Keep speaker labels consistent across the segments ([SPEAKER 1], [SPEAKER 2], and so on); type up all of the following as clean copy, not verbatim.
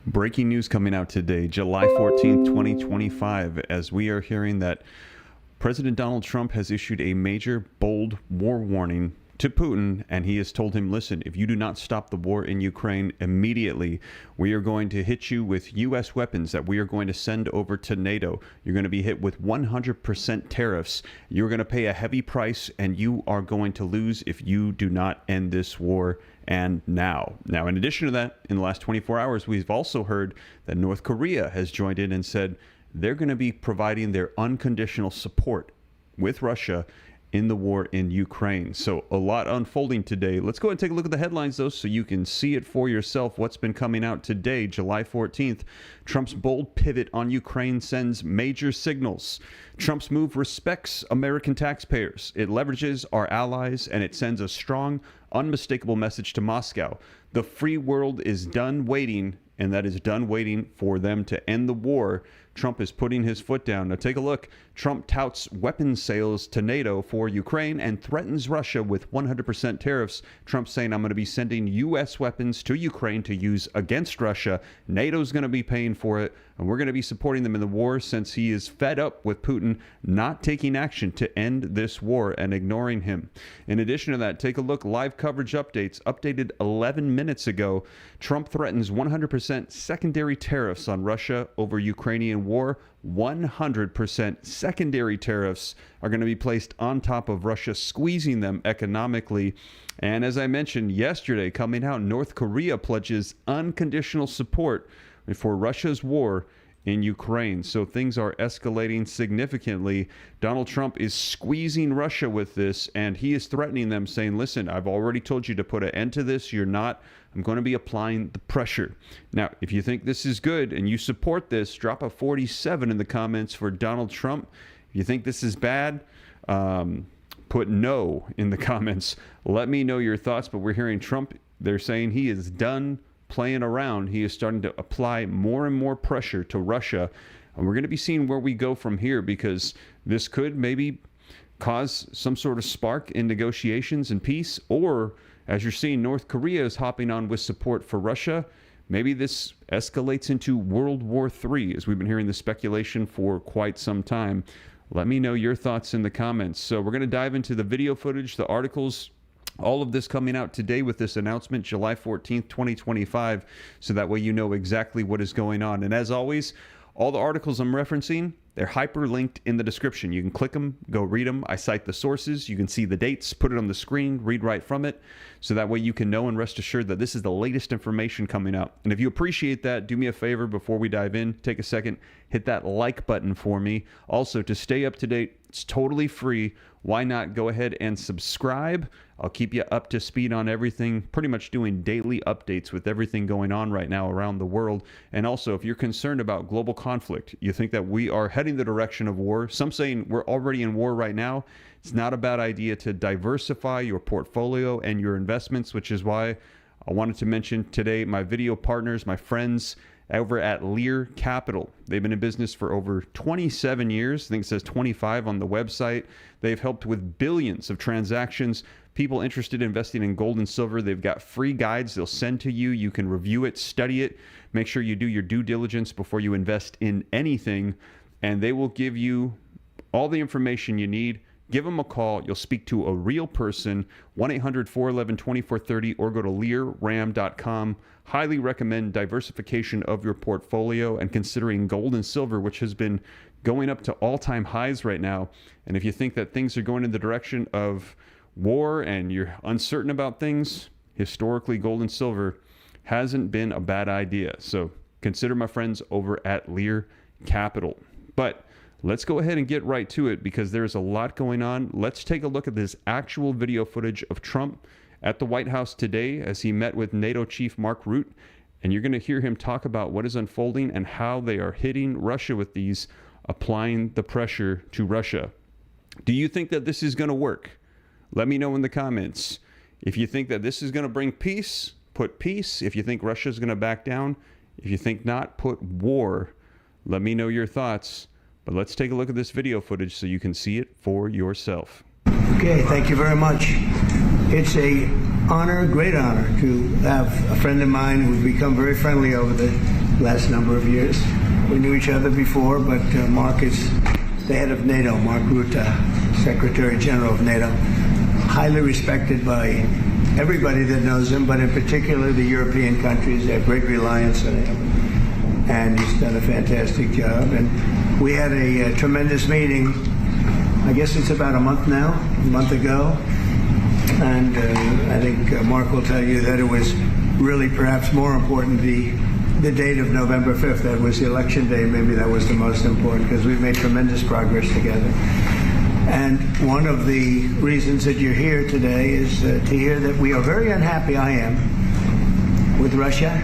[SPEAKER 1] Breaking news coming out today, July 14th, 2025, as we are hearing that President Donald Trump has issued a major, bold war warning to Putin, and he has told him, listen, if you do not stop the war in Ukraine immediately, we are going to hit you with U.S. weapons that we are going to send over to NATO. You're going to be hit with 100% tariffs. You're going to pay a heavy price, and you are going to lose if you do not end this war. And now, in addition to that, in the last 24 hours, we've also heard that North Korea has joined in and said they're going to be providing their unconditional support with Russia in the war in Ukraine. So a lot unfolding today. Let's go ahead and take a look at the headlines, though, so you can see it for yourself. What's been coming out today, July 14th. Trump's bold pivot on Ukraine sends major signals. Trump's move respects American taxpayers. It leverages our allies, and it sends a strong, unmistakable message to Moscow. The free world is done waiting, and that is done waiting for them to end the war. Trump is putting his foot down. Now take a look. Trump touts weapons sales to NATO for Ukraine and threatens Russia with 100% tariffs. Trump saying, I'm going to be sending U.S. weapons to Ukraine to use against Russia. NATO's going to be paying for it, and we're going to be supporting them in the war, since he is fed up with Putin not taking action to end this war and ignoring him. In addition to that, take a look. Live coverage updates updated 11 minutes ago. Trump threatens 100% secondary tariffs on Russia over Ukrainian war. 100% secondary tariffs are going to be placed on top of Russia, squeezing them economically. And as I mentioned yesterday, coming out, North Korea pledges unconditional support for Russia's war in Ukraine. So things are escalating significantly. Donald Trump is squeezing Russia with this, and he is threatening them, saying, listen, I've already told you to put an end to this. You're not. I'm going to be applying the pressure. Now, if you think this is good and you support this, drop a 47 in the comments for Donald Trump. If you think this is bad, put no in the comments. Let me know your thoughts. But we're hearing Trump, they're saying he is done playing around. He is starting to apply more and more pressure to Russia. And we're going to be seeing where we go from here, because this could maybe cause some sort of spark in negotiations and peace. Or, as you're seeing, North Korea is hopping on with support for Russia. Maybe this escalates into World War III, as we've been hearing the speculation for quite some time. Let me know your thoughts in the comments. So we're going to dive into the video footage, the articles, all of this coming out today with this announcement, July 14th, 2025, so that way you know exactly what is going on. And as always, all the articles I'm referencing, they're hyperlinked in the description. You can click them, go read them. I cite the sources. You can see the dates, put it on the screen, read right from it, so that way you can know and rest assured that this is the latest information coming out. And if you appreciate that, do me a favor before we dive in, take a second, hit that like button for me. Also, to stay up to date, it's totally free. Why not go ahead and subscribe? I'll keep you up to speed on everything, pretty much doing daily updates with everything going on right now around the world. And also, if you're concerned about global conflict, you think that we are heading the direction of war, some saying we're already in war right now, it's not a bad idea to diversify your portfolio and your investments, which is why I wanted to mention today my video partners, my friends over at Lear Capital. They've been in business for over 27 years. I think it says 25 on the website. They've helped with billions of transactions. People interested in investing in gold and silver, they've got free guides they'll send to you. You can review it, study it. Make sure you do your due diligence before you invest in anything, and they will give you all the information you need. Give them a call. You'll speak to a real person, 1-800-411-2430, or go to learram.com. Highly recommend diversification of your portfolio and considering gold and silver, which has been going up to all-time highs right now. And if you think that things are going in the direction of war and you're uncertain about things, historically, gold and silver hasn't been a bad idea. So consider my friends over at Lear Capital. But let's go ahead and get right to it, because there's a lot going on. Let's take a look at this actual video footage of Trump at the White House today as he met with NATO Chief Mark Rutte. And you're going to hear him talk about what is unfolding and how they are hitting Russia with these, applying the pressure to Russia. Do you think that this is going to work? Let me know in the comments. If you think that this is going to bring peace, put peace. If you think Russia is going to back down, if you think not, put war. Let me know your thoughts. But let's take a look at this video footage so you can see it for yourself.
[SPEAKER 2] Okay, thank you very much. It's a honor, great honor, to have a friend of mine who's become very friendly over the last number of years. We knew each other before, but Mark is the head of NATO, Mark Rutte, Secretary General of NATO, highly respected by everybody that knows him, but in particular the European countries. They have great reliance on him, and he's done a fantastic job. And we had a tremendous meeting, I guess it's about a month ago, and I think Mark will tell you that it was really perhaps more important the date of November 5th. That was the election day. Maybe that was the most important, because we've made tremendous progress together. And one of the reasons that you're here today is to hear that we are very unhappy, I am, with Russia.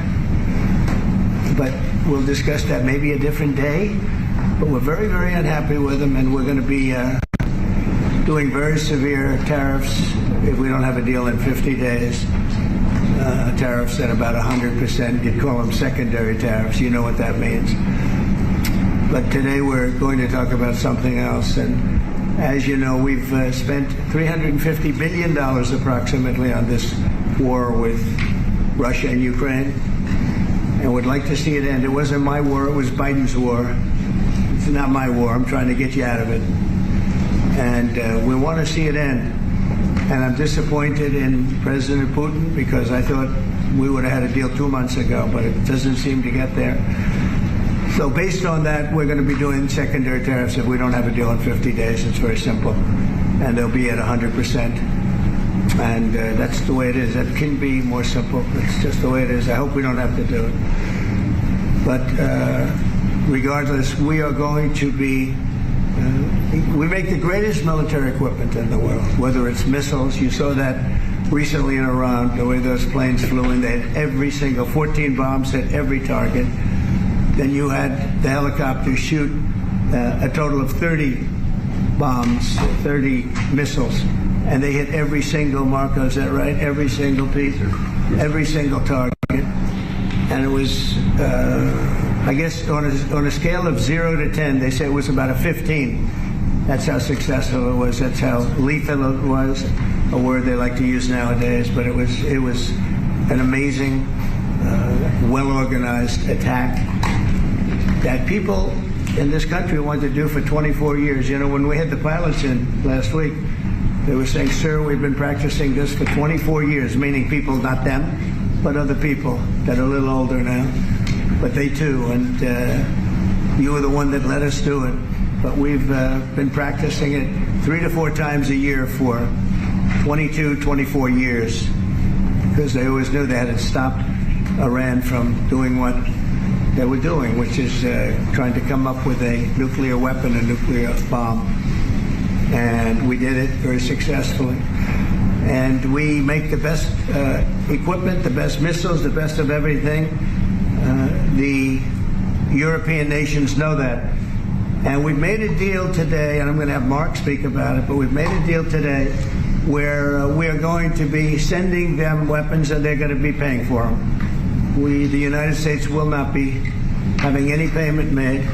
[SPEAKER 2] But we'll discuss that maybe a different day. But we're very, very unhappy with them, and we're going to be doing very severe tariffs if we don't have a deal in 50 days. Tariffs at about 100%. You'd call them secondary tariffs. You know what that means. But today we're going to talk about something else. And as you know, we've spent $350 billion approximately on this war with Russia and Ukraine, and would like to see it end. It wasn't my war, it was Biden's war. It's not my war. I'm trying to get you out of it. And we want to see it end. And I'm disappointed in President Putin, because I thought we would have had a deal 2 months ago, but it doesn't seem to get there. So based on that, we're going to be doing secondary tariffs if we don't have a deal in 50 days. It's very simple. And they'll be at 100%. And that's the way it is. That can be more simple. It's just the way it is. I hope we don't have to do it. But regardless, we are going to be we make the greatest military equipment in the world, whether it's missiles. You saw that recently in Iran, the way those planes flew in. They had every single 14 bombs hit every target. Then you had the helicopters shoot a total of 30 bombs, 30 missiles, and they hit every single, Marco, is that right? Every single piece, every single target. And it was, I guess, on a scale of 0 to 10, they say it was about a 15. That's how successful it was. That's how lethal it was, a word they like to use nowadays. But it was an amazing, well-organized attack that people in this country wanted to do for 24 years. You know, when we had the pilots in last week, they were saying, sir, we've been practicing this for 24 years, meaning people, not them, but other people that are a little older now. But they too, and you were the one that let us do it. But we've been practicing it 3 to 4 times a year for 22, 24 years, because they always knew they had to stop Iran from doing what they were doing, which is trying to come up with a nuclear weapon, a nuclear bomb. And we did it very successfully. And we make the best equipment, the best missiles, the best of everything. The European nations know that. And we've made a deal today, and I'm going to have Mark speak about it, but we've made a deal today where we are going to be sending them weapons, and they're going to be paying for them. The United States, will not be having any payment made.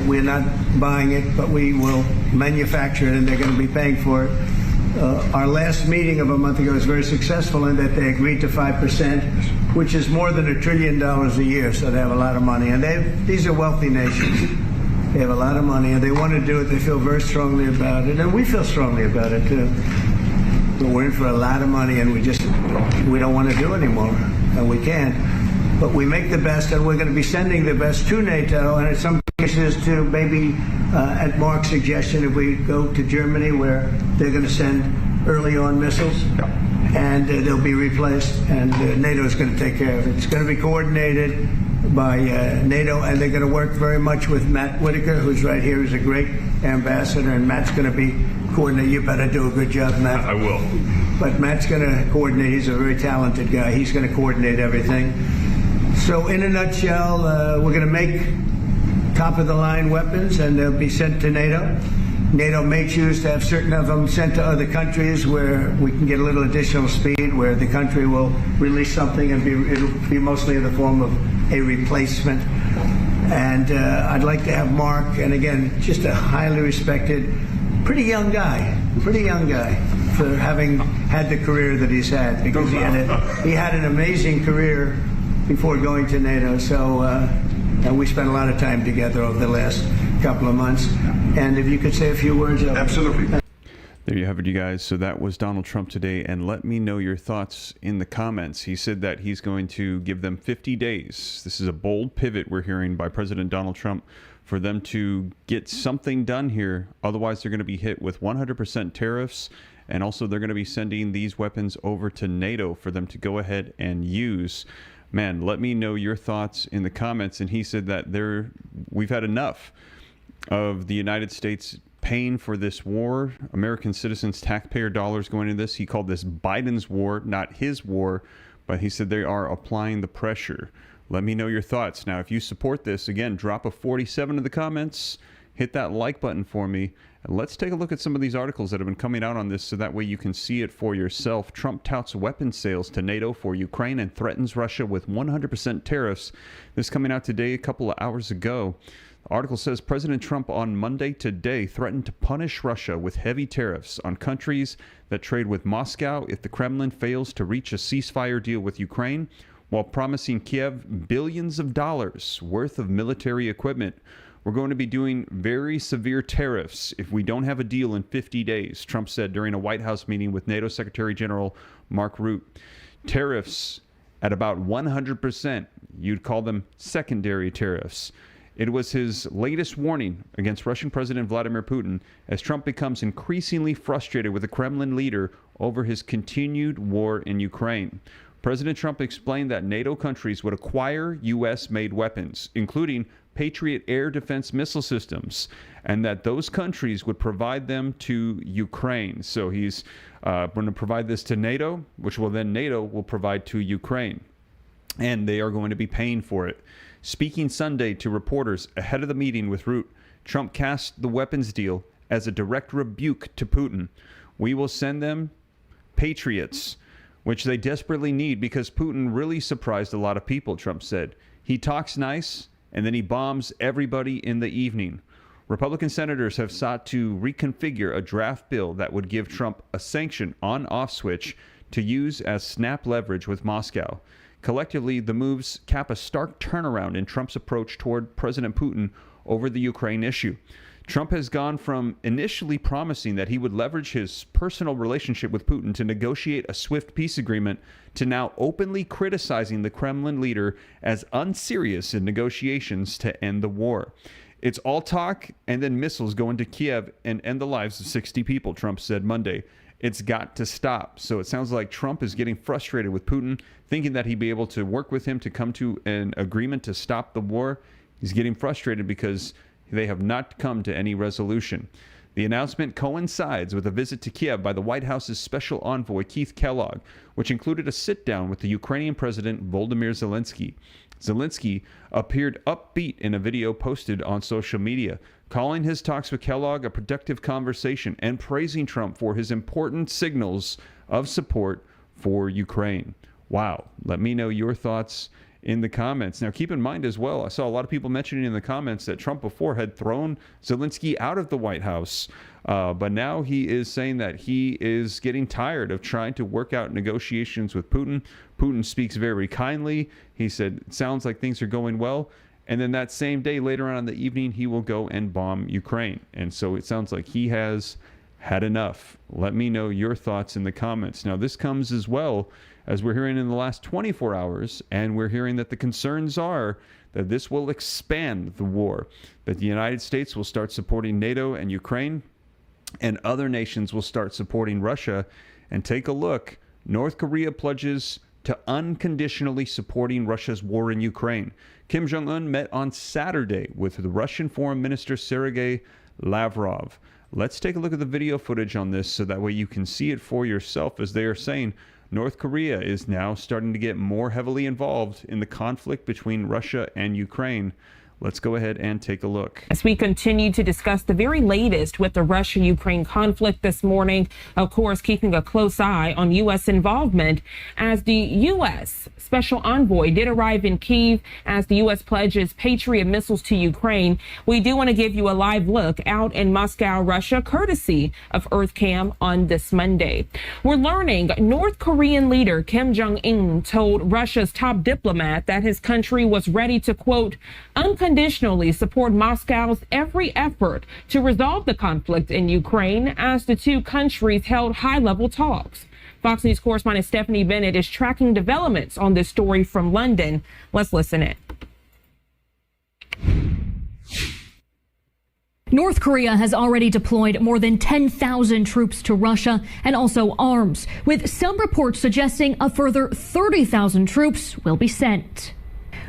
[SPEAKER 2] We're not buying it, but we will manufacture it, and they're going to be paying for it. Our last meeting of a month ago was very successful in that they agreed to 5%, which is more than $1 trillion a year, so they have a lot of money. And these are wealthy nations. They have a lot of money, and they want to do it. They feel very strongly about it, and we feel strongly about it, too. But we're in for a lot of money, and we don't want to do anymore, and we can't. But we make the best, and we're going to be sending the best to NATO, and in some cases to maybe, at Mark's suggestion, if we go to Germany, where they're going to send early on missiles, and they'll be replaced, and NATO is going to take care of it. It's going to be coordinated by NATO, and they're going to work very much with Matt Whitaker, who's right here, who's a great ambassador, and Matt's going to be coordinating. You better do a good job, Matt.
[SPEAKER 3] I will.
[SPEAKER 2] But Matt's going to coordinate. He's a very talented guy. He's going to coordinate everything. So in a nutshell, we're going to make top-of-the-line weapons, and they'll be sent to NATO. NATO may choose to have certain of them sent to other countries where we can get a little additional speed, where the country will release something and it'll be mostly in the form of a replacement. And I'd like to have Mark, and again, just a highly respected, pretty young guy for having had the career that he's had, because he had an amazing career before going to NATO. So we spent a lot of time together over the last couple of months. And if you could say a few words.
[SPEAKER 3] Absolutely.
[SPEAKER 1] There you have it, you guys. So that was Donald Trump today, and let me know your thoughts in the comments. He said that he's going to give them 50 days. This is a bold pivot we're hearing by President Donald Trump for them to get something done here. Otherwise, they're going to be hit with 100% tariffs, and also they're going to be sending these weapons over to NATO for them to go ahead and use. Man, let me know your thoughts in the comments. And he said that we've had enough of the United States paying for this war, American citizens, taxpayer dollars going into this. He called this Biden's war, not his war, but he said they are applying the pressure. Let me know your thoughts. Now, if you support this, again, drop a 47 in the comments, hit that like button for me, and let's take a look at some of these articles that have been coming out on this so that way you can see it for yourself. Trump touts weapons sales to NATO for Ukraine and threatens Russia with 100% tariffs. This coming out today, a couple of hours ago. The article says President Trump on Monday today threatened to punish Russia with heavy tariffs on countries that trade with Moscow if the Kremlin fails to reach a ceasefire deal with Ukraine, while promising Kiev billions of dollars worth of military equipment. We're going to be doing very severe tariffs if we don't have a deal in 50 days, Trump said during a White House meeting with NATO Secretary General Mark Rutte. Tariffs at about 100%. You'd call them secondary tariffs. It was his latest warning against Russian President Vladimir Putin as Trump becomes increasingly frustrated with the Kremlin leader over his continued war in Ukraine. President Trump explained that NATO countries would acquire U.S.-made weapons, including Patriot air defense missile systems, and that those countries would provide them to Ukraine. So he's going to provide this to NATO, which will then NATO will provide to Ukraine. And they are going to be paying for it. Speaking Sunday to reporters ahead of the meeting with Rutte, Trump cast the weapons deal as a direct rebuke to Putin. We will send them Patriots, which they desperately need because Putin really surprised a lot of people, Trump said. He talks nice, and then he bombs everybody in the evening. Republican senators have sought to reconfigure a draft bill that would give Trump a sanction on-off switch to use as snap leverage with Moscow. Collectively, the moves cap a stark turnaround in Trump's approach toward President Putin over the Ukraine issue. Trump has gone from initially promising that he would leverage his personal relationship with Putin to negotiate a swift peace agreement to now openly criticizing the Kremlin leader as unserious in negotiations to end the war. It's all talk and then missiles go into Kiev and end the lives of 60 people, Trump said Monday. It's got to stop. So it sounds like Trump is getting frustrated with Putin, thinking that he'd be able to work with him to come to an agreement to stop the war. He's getting frustrated because they have not come to any resolution. The announcement coincides with a visit to Kiev by the White House's special envoy, Keith Kellogg, which included a sit-down with the Ukrainian President Volodymyr Zelensky. Zelensky appeared upbeat in a video posted on social media, calling his talks with Kellogg a productive conversation and praising Trump for his important signals of support for Ukraine. Wow. Let me know your thoughts in the comments. Now, keep in mind as well, I saw a lot of people mentioning in the comments that Trump before had thrown Zelensky out of the White House. But now he is saying that he is getting tired of trying to work out negotiations with Putin. Putin speaks very kindly. He said, it sounds like things are going well. And then that same day, later on in the evening, he will go and bomb Ukraine. And so it sounds like he has had enough. Let me know your thoughts in the comments. Now, this comes as well as we're hearing in the last 24 hours, and we're hearing that the concerns are that this will expand the war, that the United States will start supporting NATO and Ukraine, and other nations will start supporting Russia. And take a look. North Korea pledges to unconditionally supporting Russia's war in Ukraine. Kim Jong-un met on Saturday with the Russian Foreign Minister Sergei Lavrov. Let's take a look at the video footage on this so that way you can see it for yourself, as they are saying North Korea is now starting to get more heavily involved in the conflict between Russia and Ukraine. Let's go ahead and take a look.
[SPEAKER 3] As we continue to discuss the very latest with the Russia-Ukraine conflict this morning, of course, keeping a close eye on U.S. involvement as the U.S. Special Envoy did arrive in Kyiv as the U.S. pledges Patriot missiles to Ukraine. We do want to give you a live look out in Moscow, Russia, courtesy of EarthCam on this Monday. We're learning North Korean leader Kim Jong-un told Russia's top diplomat that his country was ready to, quote, unconditionally support Moscow's every effort to resolve the conflict in Ukraine as the two countries held high-level talks. Fox News correspondent Stephanie Bennett is tracking developments on this story from London. Let's listen in.
[SPEAKER 4] North Korea has already deployed more than 10,000 troops to Russia and also arms, with some reports suggesting a further 30,000 troops will be sent.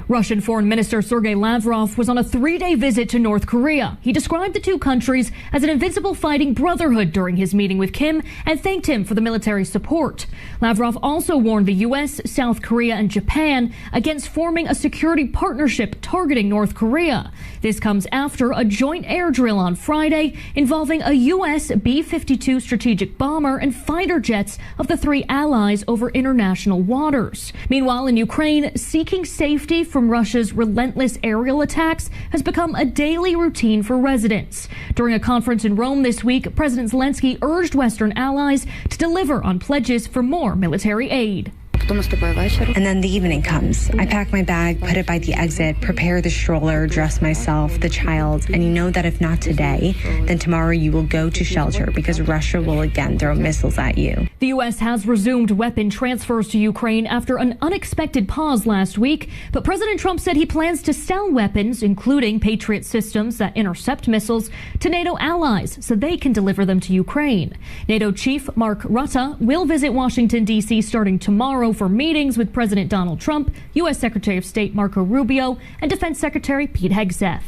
[SPEAKER 4] Russian Foreign Minister Sergei Lavrov was on a 3-day visit to North Korea. He described the two countries as an invincible fighting brotherhood during his meeting with Kim and thanked him for the military support. Lavrov also warned the U.S., South Korea and Japan against forming a security partnership targeting North Korea. This comes after a joint air drill on Friday involving a U.S. B-52 strategic bomber and fighter jets of the three allies over international waters. Meanwhile, in Ukraine, seeking safety from Russia's relentless aerial attacks has become a daily routine for residents. During a conference in Rome this week, President Zelensky urged Western allies to deliver on pledges for more military aid.
[SPEAKER 5] And then the evening comes. I pack my bag, put it by the exit, prepare the stroller, dress myself, the child, and you know that if not today, then tomorrow you will go to shelter because Russia will again throw missiles at you.
[SPEAKER 4] The U.S. has resumed weapon transfers to Ukraine after an unexpected pause last week, but President Trump said he plans to sell weapons, including Patriot systems that intercept missiles, to NATO allies so they can deliver them to Ukraine. NATO Chief Mark Rutte will visit Washington, D.C. starting tomorrow for meetings with President Donald Trump, U.S. Secretary of State Marco Rubio, and Defense Secretary Pete Hegseth.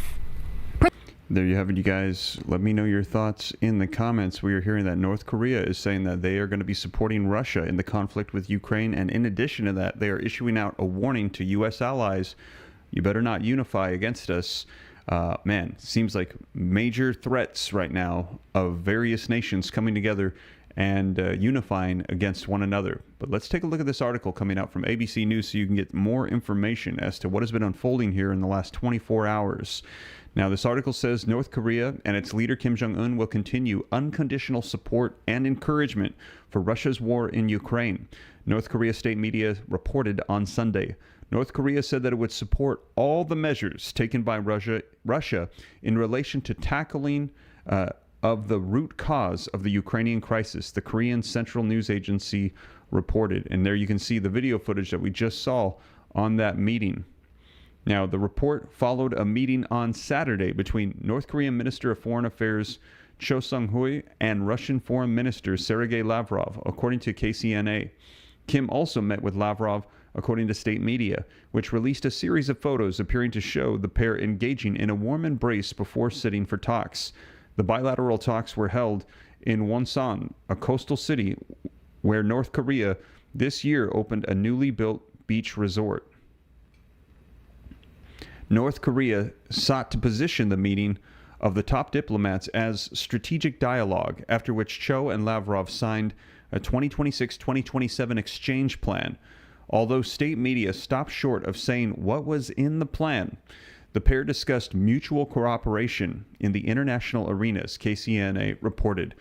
[SPEAKER 1] There you have it, you guys. Let me know your thoughts in the comments. We are hearing that North Korea is saying that they are going to be supporting Russia in the conflict with Ukraine. And in addition to that, they are issuing out a warning to U.S. allies. You better not unify against us. Man, seems like major threats right now of various nations coming together and unifying against one another. But let's take a look at this article coming out from ABC News so you can get more information as to what has been unfolding here in the last 24 hours. Now, this article says North Korea and its leader Kim Jong-un will continue unconditional support and encouragement for Russia's war in Ukraine. North Korea state media reported on Sunday. North Korea said that it would support all the measures taken by Russia in relation to tackling of the root cause of the Ukrainian crisis, the Korean Central News Agency reported. And there you can see the video footage that we just saw on that meeting. Now, the report followed a meeting on Saturday between North Korean Minister of Foreign Affairs Cho Sung-hui and Russian Foreign Minister Sergei Lavrov, according to KCNA. Kim also met with Lavrov, according to state media, which released a series of photos appearing to show the pair engaging in a warm embrace before sitting for talks. The bilateral talks were held in Wonsan, a coastal city where North Korea this year opened a newly built beach resort. North Korea sought to position the meeting of the top diplomats as strategic dialogue, after which Cho and Lavrov signed a 2026-2027 exchange plan. Although state media stopped short of saying what was in the plan, the pair discussed mutual cooperation in the international arenas, KCNA reported.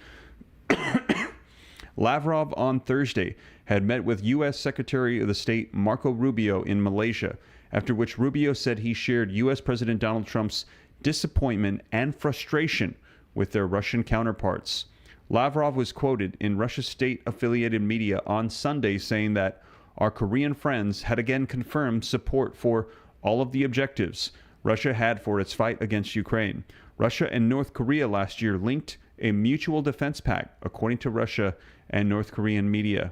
[SPEAKER 1] Lavrov on Thursday had met with U.S. Secretary of State Marco Rubio in Malaysia, after which Rubio said he shared U.S. President Donald Trump's disappointment and frustration with their Russian counterparts. Lavrov was quoted in Russia's state-affiliated media on Sunday saying that our Korean friends had again confirmed support for all of the objectives Russia had for its fight against Ukraine. Russia and North Korea last year linked a mutual defense pact, according to Russia and North Korean media.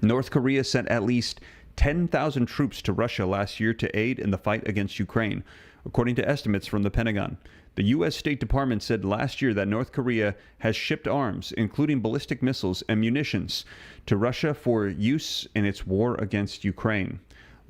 [SPEAKER 1] North Korea sent at least 10,000 troops to Russia last year to aid in the fight against Ukraine, according to estimates from the Pentagon. The U.S. State Department said last year that North Korea has shipped arms, including ballistic missiles and munitions, to Russia for use in its war against Ukraine.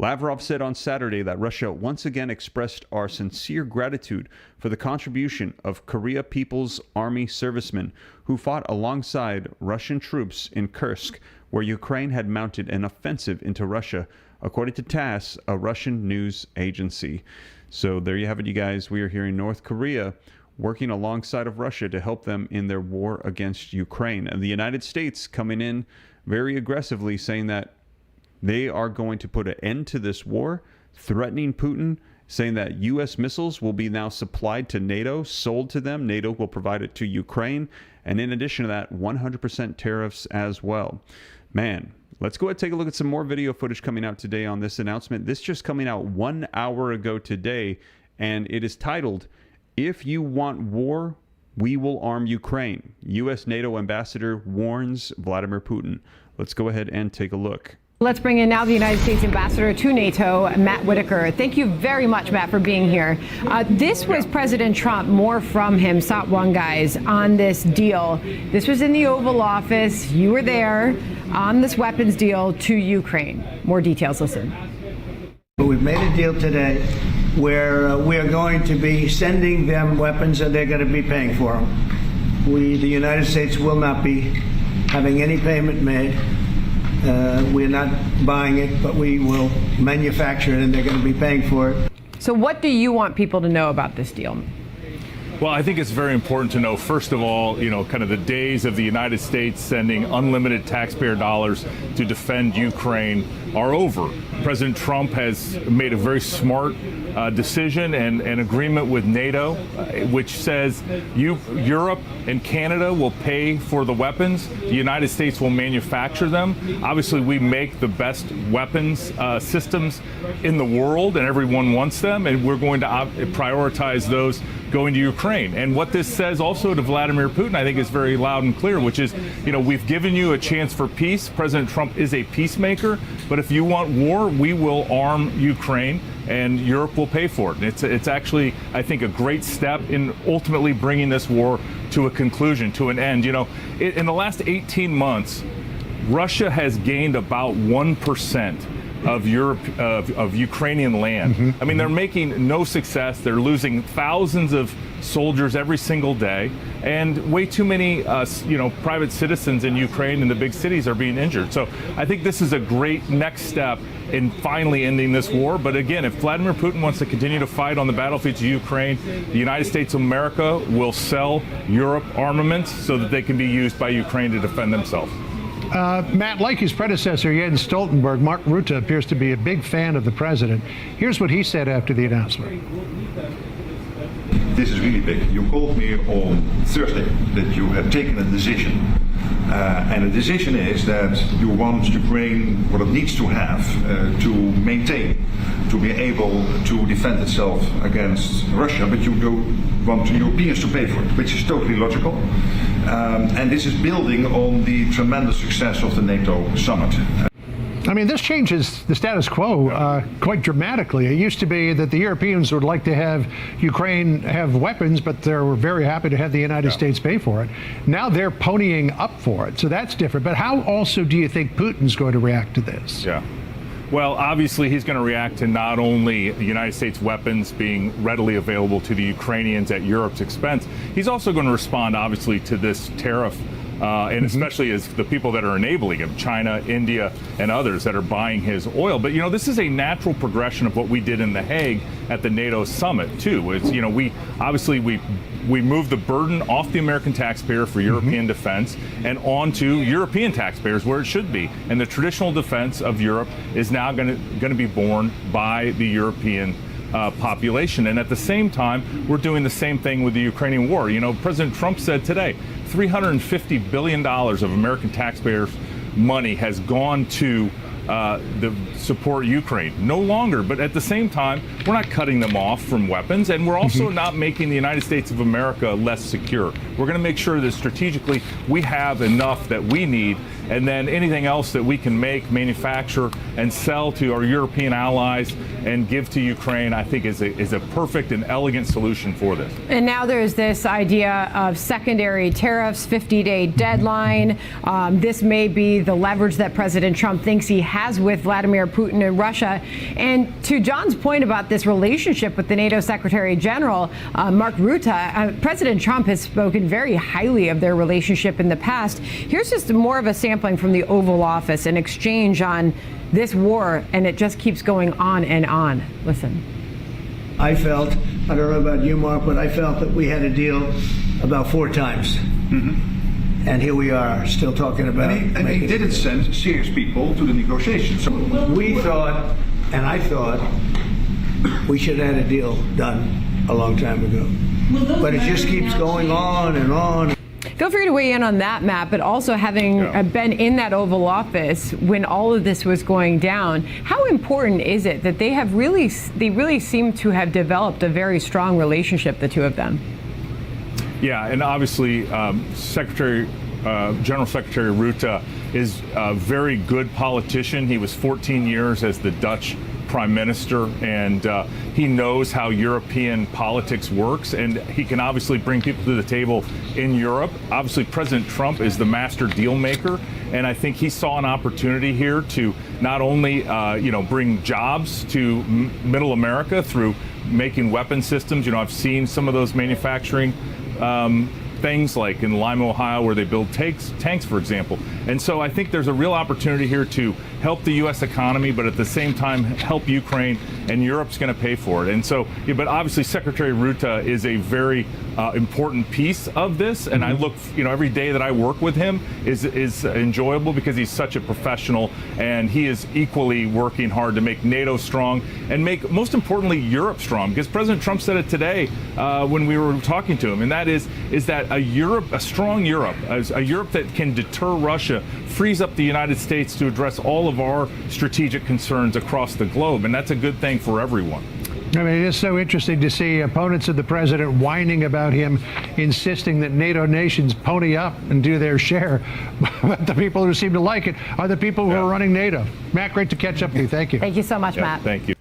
[SPEAKER 1] Lavrov said on Saturday that Russia once again expressed our sincere gratitude for the contribution of Korea People's Army servicemen who fought alongside Russian troops in Kursk, where Ukraine had mounted an offensive into Russia, according to TASS, a Russian news agency. So there you have it, you guys. We are hearing North Korea working alongside of Russia to help them in their war against Ukraine. And the United States coming in very aggressively, saying that they are going to put an end to this war, threatening Putin, saying that U.S. missiles will be now supplied to NATO, sold to them. NATO will provide it to Ukraine. And in addition to that, 100% tariffs as well. Man, let's go ahead and take a look at some more video footage coming out today on this announcement. This just coming out 1 hour ago today, and it is titled, "If You Want War, We Will Arm Ukraine. U.S. NATO ambassador warns Vladimir Putin." Let's go ahead and take a look.
[SPEAKER 6] Let's bring in now the United States ambassador to NATO, Matt Whitaker. Thank you very much, Matt, for being here. This was President Trump, more from him, SOT 1 guys, on this deal. This was in the Oval Office. You were there on this weapons deal to Ukraine. More details, listen.
[SPEAKER 2] But we've made a deal today where we are going to be sending them weapons and they're going to be paying for them. The United States will not be having any payment made. We're not buying it, but we will manufacture it and they're going to be paying for it.
[SPEAKER 6] So what do you want people to know about this deal?
[SPEAKER 7] Well, I think it's very important to know, first of all, kind of the days of the United States sending unlimited taxpayer dollars to defend Ukraine are over. President Trump has made a very smart decision and an agreement with NATO, which says Europe and Canada will pay for the weapons. The United States will manufacture them. Obviously, we make the best weapons systems in the world, and everyone wants them, and we're going to prioritize those going to Ukraine. And what this says also to Vladimir Putin, I think, is very loud and clear, which is, we've given you a chance for peace. President Trump is a peacemaker, but if you want war, we will arm Ukraine, and Europe will pay for it. And it's actually, I think, a great step in ultimately bringing this war to a conclusion, to an end. In the last 18 months, Russia has gained about 1% of Ukrainian land. I mean, they're making no success. They're losing thousands of soldiers every single day, and way too many, private citizens in Ukraine and the big cities are being injured. So I think this is a great next step in finally ending this war. But again, if Vladimir Putin wants to continue to fight on the battlefields of Ukraine, the United States of America will sell Europe armaments so that they can be used by Ukraine to defend themselves.
[SPEAKER 8] Matt, like his predecessor Jens Stoltenberg, Mark Rutte appears to be a big fan of the president. Here's what he said after the announcement.
[SPEAKER 9] This is really big. You called me on Thursday that you had taken a decision. And the decision is that you want Ukraine what it needs to have to maintain, to be able to defend itself against Russia, but you don't want Europeans to pay for it, which is totally logical. And this is building on the tremendous success of the NATO summit.
[SPEAKER 8] I mean, this changes the status quo quite dramatically. It used to be that the Europeans would like to have Ukraine have weapons, but they were very happy to have the United States pay for it. Now they're ponying up for it, so that's different. But how also do you think Putin's going to react to this?
[SPEAKER 7] Yeah. Well, obviously, he's going to react to not only the United States weapons being readily available to the Ukrainians at Europe's expense, he's also going to respond, obviously, to this tariff, and especially as the people that are enabling him, China, India, and others that are buying his oil. But, this is a natural progression of what we did in The Hague at the NATO summit, too. It's, we moved the burden off the American taxpayer for European defense and onto European taxpayers where it should be. And the traditional defense of Europe is now going to be borne by the European population. And at the same time, we're doing the same thing with the Ukrainian war. President Trump said today, $350 billion of American taxpayers' money has gone to the support Ukraine. No longer, but at the same time, we're not cutting them off from weapons, and we're also not making the United States of America less secure. We're going to make sure that strategically we have enough that we need, and then anything else that we can make, manufacture, and sell to our European allies and give to Ukraine, I think is a perfect and elegant solution for this.
[SPEAKER 6] And now there's this idea of secondary tariffs, 50-day deadline. This may be the leverage that President Trump thinks he has has with Vladimir Putin and Russia. And to John's point about this relationship with the NATO Secretary General, Mark Rutte, President Trump has spoken very highly of their relationship in the past. Here's just more of a sampling from the Oval Office, an exchange on this war, and it just keeps going on and on. Listen.
[SPEAKER 2] I felt, I don't know about you, Mark, but I felt that we had a deal about 4 times. Mm-hmm. And here we are, still talking about it.
[SPEAKER 9] And he didn't send serious people to the negotiations. So
[SPEAKER 2] we thought, and I thought, we should have had a deal done a long time ago. But it just keeps going on and on.
[SPEAKER 6] Feel free to weigh in on that, Matt, but also having been in that Oval Office when all of this was going down, how important is it that they really seem to have developed a very strong relationship, the two of them?
[SPEAKER 7] Yeah, and obviously General Secretary Rutte is a very good politician. He was 14 years as the Dutch Prime Minister, and he knows how European politics works, and he can obviously bring people to the table in Europe. Obviously, President Trump is the master deal maker, and I think he saw an opportunity here to not only bring jobs to Middle America through making weapon systems. I've seen some of those manufacturing things like in Lima, Ohio, where they build tanks, for example. And so I think there's a real opportunity here to help the U.S. economy, but at the same time help Ukraine, and Europe's going to pay for it. And so, but obviously Secretary Rutte is a very important piece of this, and I look, every day that I work with him is enjoyable because he's such a professional, and he is equally working hard to make NATO strong and make, most importantly, Europe strong. Because President Trump said it today when we were talking to him, and that is that a strong Europe, a Europe that can deter Russia, frees up the United States to address all of our strategic concerns across the globe, and that's a good thing for everyone.
[SPEAKER 8] I mean, it is so interesting to see opponents of the president whining about him insisting that NATO nations pony up and do their share. But the people who seem to like it are the people who are running NATO. Matt, great to catch up with you. Thank you.
[SPEAKER 6] Thank you so much, Matt.
[SPEAKER 7] Thank you.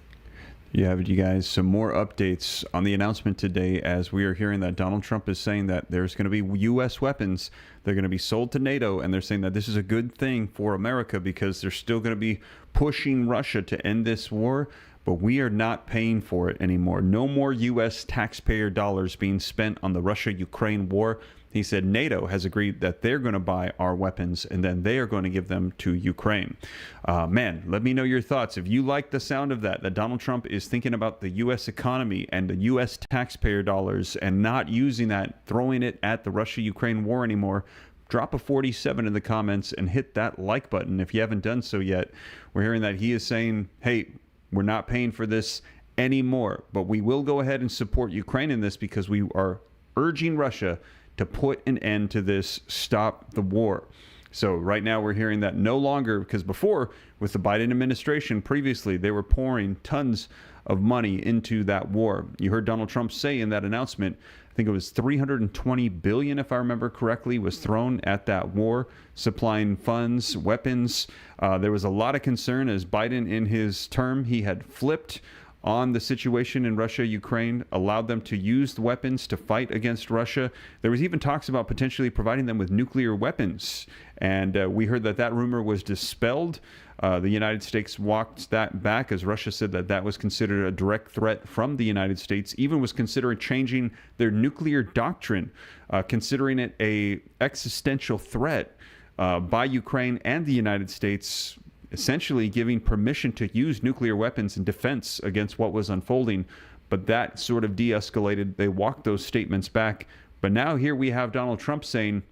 [SPEAKER 1] Yeah, but you guys, some more updates on the announcement today as we are hearing that Donald Trump is saying that there's going to be U.S. weapons. They're going to be sold to NATO, and they're saying that this is a good thing for America because they're still going to be pushing Russia to end this war, but we are not paying for it anymore. No more U.S. taxpayer dollars being spent on the Russia-Ukraine war. He said NATO has agreed that they're going to buy our weapons and then they are going to give them to Ukraine. Man, let me know your thoughts. If you like the sound of that Donald Trump is thinking about the U.S. economy and the U.S. taxpayer dollars and not using that, throwing it at the Russia-Ukraine war anymore, drop a 47 in the comments and hit that like button if you haven't done so yet. We're hearing that he is saying, hey, we're not paying for this anymore, but we will go ahead and support Ukraine in this because we are urging Russia to put an end to this, stop the war. So right now we're hearing that no longer, because before with the Biden administration previously, they were pouring tons of money into that war. You heard Donald Trump say in that announcement, I think it was $320 billion, if I remember correctly, was thrown at that war, supplying funds, weapons. There was a lot of concern as Biden in his term, he had flipped on the situation in Russia, Ukraine, allowed them to use the weapons to fight against Russia. There was even talks about potentially providing them with nuclear weapons. And we heard that that rumor was dispelled. The United States walked that back as Russia said that that was considered a direct threat from the United States, even was considering changing their nuclear doctrine, considering it a existential threat by Ukraine and the United States, essentially giving permission to use nuclear weapons in defense against what was unfolding. But that sort of de-escalated. They walked those statements back. But now here we have Donald Trump saying,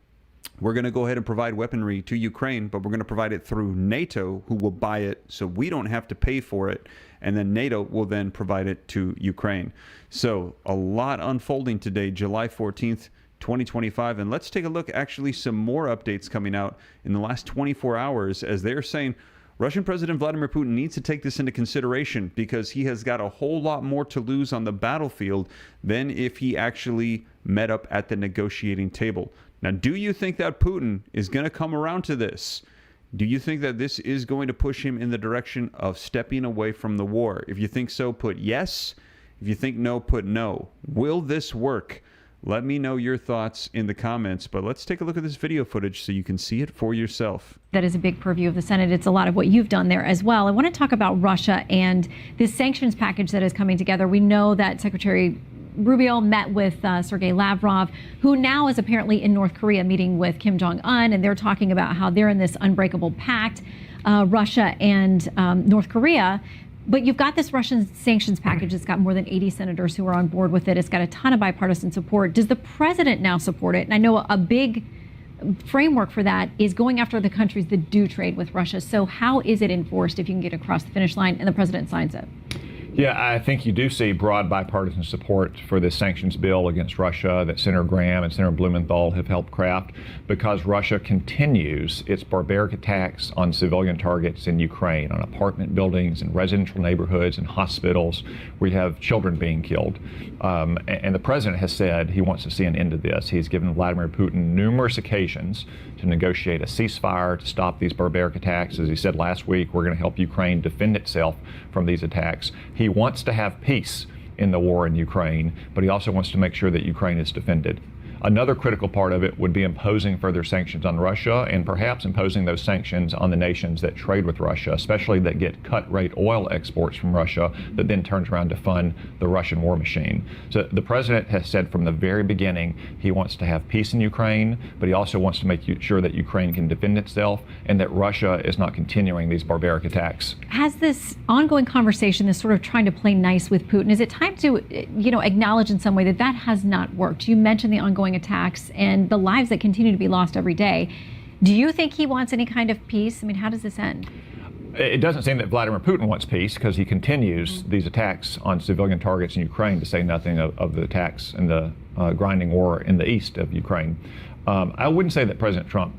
[SPEAKER 1] we're going to go ahead and provide weaponry to Ukraine, but we're going to provide it through NATO, who will buy it so we don't have to pay for it. And then NATO will then provide it to Ukraine. So a lot unfolding today, July 14th, 2025. And let's take a look, actually, some more updates coming out in the last 24 hours as they're saying Russian President Vladimir Putin needs to take this into consideration because he has got a whole lot more to lose on the battlefield than if he actually met up at the negotiating table. Now, do you think that Putin is going to come around to this? Do you think that this is going to push him in the direction of stepping away from the war? If you think so, put yes. If you think no, put no. Will this work? Let me know your thoughts in the comments, but let's take a look at this video footage so you can see it for yourself.
[SPEAKER 10] That is a big purview of the Senate. It's a lot of what you've done there as well. I want to talk about Russia and this sanctions package that is coming together. We know that Secretary Rubio met with Sergei Lavrov, who now is apparently in North Korea meeting with Kim Jong-un, and they're talking about how they're in this unbreakable pact, Russia and North Korea. But you've got this Russian sanctions package. It's got more than 80 senators who are on board with it. It's got a ton of bipartisan support. Does the president now support it? And I know a big framework for that is going after the countries that do trade with Russia. So how is it enforced if you can get across the finish line and the president signs it?
[SPEAKER 11] Yeah, I think you do see broad bipartisan support for this sanctions bill against Russia that Senator Graham and Senator Blumenthal have helped craft, because Russia continues its barbaric attacks on civilian targets in Ukraine, on apartment buildings and residential neighborhoods and hospitals. We have children being killed. And the president has said he wants to see an end to this. He's given Vladimir Putin numerous occasions to negotiate a ceasefire to stop these barbaric attacks. As he said last week, we're going to help Ukraine defend itself from these attacks. He wants to have peace in the war in Ukraine, but he also wants to make sure that Ukraine is defended. Another critical part of it would be imposing further sanctions on Russia, and perhaps imposing those sanctions on the nations that trade with Russia, especially that get cut-rate oil exports from Russia that then turns around to fund the Russian war machine. So the president has said from the very beginning he wants to have peace in Ukraine, but he also wants to make sure that Ukraine can defend itself and that Russia is not continuing these barbaric attacks.
[SPEAKER 10] Has this ongoing conversation, this sort of trying to play nice with Putin, is it time to, acknowledge in some way that that has not worked? You mentioned the ongoing attacks and the lives that continue to be lost every day. Do you think he wants any kind of peace? I mean, how does this end?
[SPEAKER 11] It doesn't seem that Vladimir Putin wants peace, because he continues these attacks on civilian targets in Ukraine, to say nothing of the attacks and the grinding war in the east of Ukraine. I wouldn't say that President Trump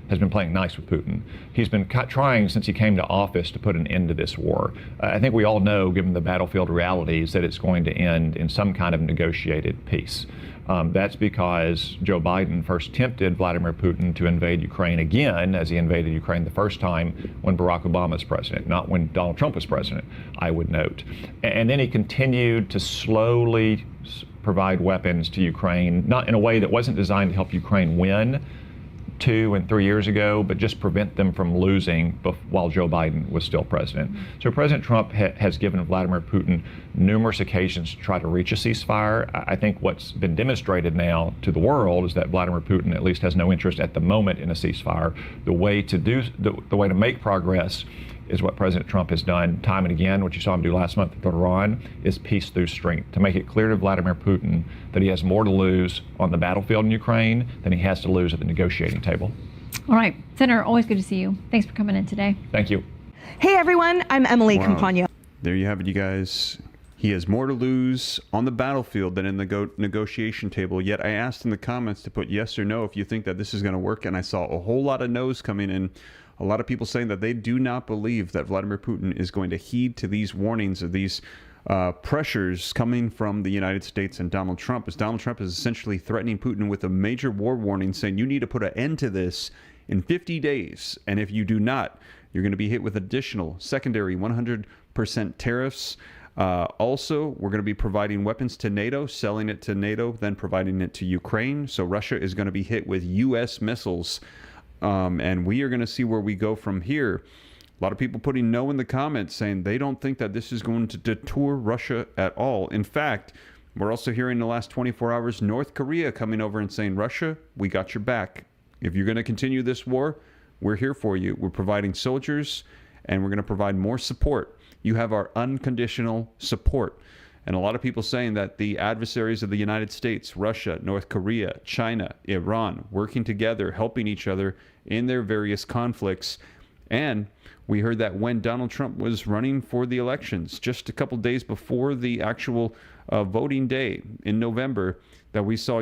[SPEAKER 11] has been playing nice with Putin. He's been trying since he came to office to put an end to this war. I think we all know, given the battlefield realities, that it's going to end in some kind of negotiated peace. That's because Joe Biden first tempted Vladimir Putin to invade Ukraine again, as he invaded Ukraine the first time when Barack Obama was president, not when Donald Trump was president, I would note. And then he continued to slowly provide weapons to Ukraine, not in a way that wasn't designed to help Ukraine win 2 and 3 years ago, but just prevent them from losing while Joe Biden was still president. So President Trump has given Vladimir Putin numerous occasions to try to reach a ceasefire. I think what's been demonstrated now to the world is that Vladimir Putin at least has no interest at the moment in a ceasefire. The way to make progress is what President Trump has done time and again, what you saw him do last month with Iran, is peace through strength, to make it clear to Vladimir Putin that he has more to lose on the battlefield in Ukraine than he has to lose at the negotiating table.
[SPEAKER 10] All right, Senator, always good to see you. Thanks for coming in today.
[SPEAKER 11] Thank you.
[SPEAKER 12] Hey everyone, I'm Emily Campagno.
[SPEAKER 1] There you have it, you guys. He has more to lose on the battlefield than in the negotiation table. Yet I asked in the comments to put yes or no if you think that this is going to work, and I saw a whole lot of no's coming in. A lot of people saying that they do not believe that Vladimir Putin is going to heed to these warnings of these pressures coming from the United States and Donald Trump, as Donald Trump is essentially threatening Putin with a major war warning, saying you need to put an end to this in 50 days. And if you do not, you're going to be hit with additional secondary 100% tariffs. Also, we're going to be providing weapons to NATO, selling it to NATO, then providing it to Ukraine. So Russia is going to be hit with U.S. missiles. And we are going to see where we go from here. A lot of people putting no in the comments, saying they don't think that this is going to deter Russia at all. In fact, we're also hearing in the last 24 hours, North Korea coming over and saying, Russia, we got your back. If you're going to continue this war, we're here for you. We're providing soldiers, and we're going to provide more support. You have our unconditional support. And a lot of people saying that the adversaries of the United States, Russia, North Korea, China, Iran, working together, helping each other in their various conflicts. And we heard that when Donald Trump was running for the elections, just a couple days before the actual voting day in November, that we saw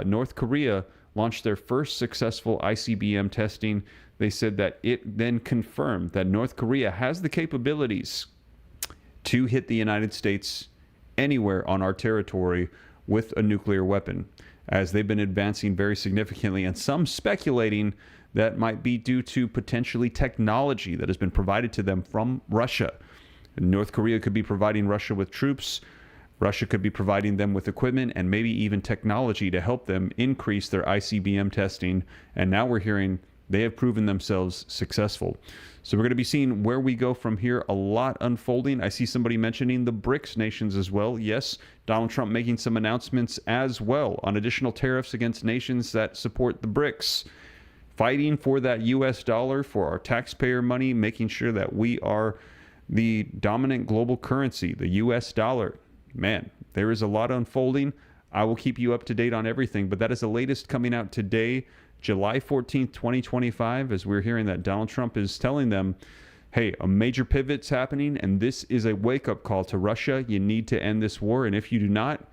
[SPEAKER 1] North Korea launch their first successful ICBM testing. They said that it then confirmed that North Korea has the capabilities to hit the United States anywhere on our territory with a nuclear weapon, as they've been advancing very significantly, and some speculating that might be due to potentially technology that has been provided to them from Russia. And North Korea could be providing Russia with troops Russia could be providing them with equipment and maybe even technology to help them increase their ICBM testing. And now we're hearing they have proven themselves successful. So we're going to be seeing where we go from here. A lot unfolding. I see somebody mentioning the BRICS nations as well. Yes, Donald Trump making some announcements as well on additional tariffs against nations that support the BRICS. Fighting for that U.S. dollar, for our taxpayer money, making sure that we are the dominant global currency, the U.S. dollar. Man, there is a lot unfolding. I will keep you up to date on everything, but that is the latest coming out today, July 14th, 2025, as we're hearing that Donald Trump is telling them, hey, a major pivot's happening, and this is a wake-up call to Russia. You need to end this war, and if you do not,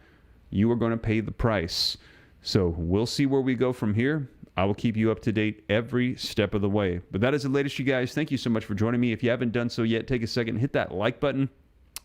[SPEAKER 1] you are going to pay the price. So we'll see where we go from here. I will keep you up to date every step of the way. But that is the latest, you guys. Thank you so much for joining me. If you haven't done so yet, take a second, hit that like button.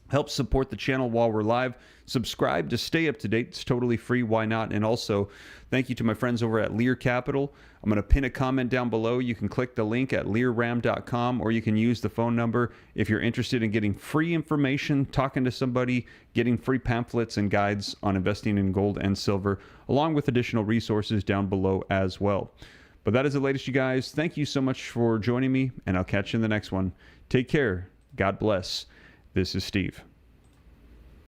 [SPEAKER 1] Help support the channel while we're live. Subscribe to stay up to date. It's totally free. Why not? And also, thank you to my friends over at Lear Capital. I'm going to pin a comment down below. You can click the link at learram.com, or you can use the phone number if you're interested in getting free information, talking to somebody, getting free pamphlets and guides on investing in gold and silver, along with additional resources down below as well. But that is the latest, you guys. Thank you so much for joining me, and I'll catch you in the next one. Take care. God bless. This is Steve.